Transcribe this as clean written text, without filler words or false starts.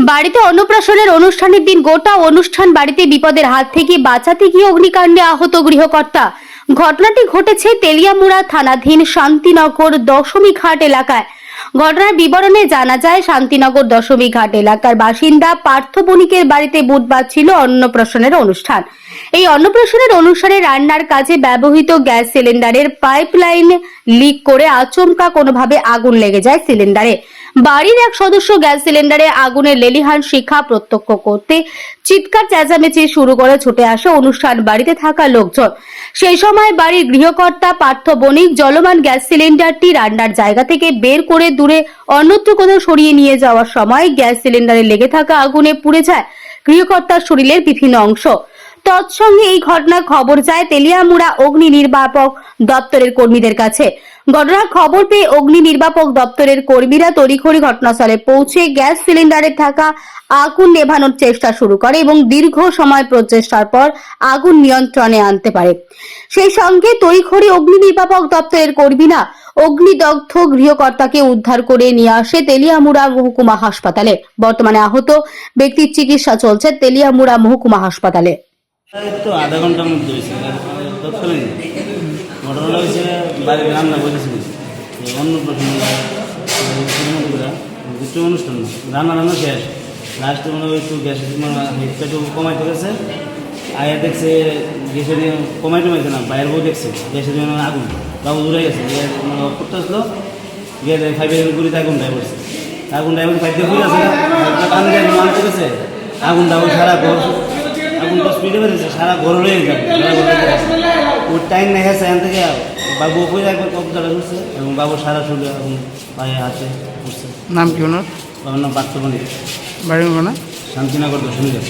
বাড়িতে অন্নপ্রাশনের অনুষ্ঠানের দিন গোটা অনুষ্ঠান বাড়িতে বিপদের হাত থেকে বাঁচাতে গিয়ে অগ্নিকাণ্ডে আহত গৃহকর্তা। ঘটনাটি ঘটেছে তেলিয়ামুড়া থানাধীন শান্তিনগর দশমী ঘাট এলাকায়। ঘটনার বিবরণে জানা যায়, শান্তিনগর দশমী ঘাট এলাকার বাসিন্দা পার্থ বণিকের বাড়িতে বুধবার ছিল অন্নপ্রাশনের অনুষ্ঠান। এই অন্নপ্রাশনের অনুষ্ঠানে রান্নার কাজে ব্যবহৃত গ্যাস সিলিন্ডারের পাইপলাইন লিক করে আচমকা কোনোভাবে আগুন লেগে যায় সিলিন্ডারে। বাড়ির এক সদস্য গ্যাস সিলিন্ডারে আগুনের লেলিহান শিখা প্রত্যক্ষ করতে চিৎকার চেঁচামেচি শুরু করে ছুটে আসে অনুষ্ঠান বাড়িতে থাকা লোকজন। সেই সময় বাড়ির গৃহকর্তা পার্থ বণিক জ্বলমান গ্যাস সিলিন্ডারটি রান্নার জায়গা থেকে বের করে দূরে অন্যত্র কোথাও সরিয়ে নিয়ে যাওয়ার সময় গ্যাস সিলিন্ডারে লেগে থাকা আগুনে পুড়ে যায় গৃহকর্তার শরীরের বিভিন্ন অংশ। তৎসঙ্গে এই ঘটনার খবর যায় তেলিয়ামুড়া অগ্নি নির্বাপক দপ্তরের কর্মীদের কাছে। ঘটনার খবর পেয়ে অগ্নি নির্বাপক দপ্তরের কর্মীরা তড়িঘড়ি ঘটনাস্থলে পৌঁছে গ্যাস সিলিন্ডারে থাকা আগুন নেভানোর চেষ্টা শুরু করে এবং দীর্ঘ সময় প্রচেষ্টার পর আগুন নিয়ন্ত্রণে আনতে পারে। সেই সঙ্গে তড়িঘড়ি অগ্নি নির্বাপক দপ্তরের কর্মীরা অগ্নিদগ্ধ গৃহকর্তাকে উদ্ধার করে নিয়ে আসে তেলিয়ামুড়া মহকুমা হাসপাতালে। বর্তমানে আহত ব্যক্তির চিকিৎসা চলছে তেলিয়ামুড়া মহকুমা হাসপাতালে। তো আধা ঘন্টার মধ্যে হয়েছে তৎকালীন ঘটনাটা হয়েছে বাড়ির রান্না করেছিল অন্নপ্রাশন কিছু অনুষ্ঠান রান্না শেষ লাস্টে মনে হয় একটু গ্যাসের হিটটা একটু কমাইতে গেছে আয়া দেখছে গ্যাসের কমাইতে না বাইরের বউ দেখছে গ্যাসের আগুন বাবু দূরে গেছে করতে আসলো গিয়ে ফাইভের গুড়িতে আগুনটা পড়ছে আগুনটা এমন ফাইভ দিয়ে ঘুরে আছে আনতে গেছে আগুনটা সারা ঘর আগুনটা স্পিডে বেড়েছে সারা ঘর রয়ে যাবে ওর টাইম নেই গেছে এখান থেকে বাবু ওই একবার কবজাটা করছে এবং বাবু সারা শরীরে এখন পায়ে হাতে করছে। নাম কি ওনার? বাবার নাম পার্থ বণিক, বাড়ির না শান্তিনগর দশমী ঘাট।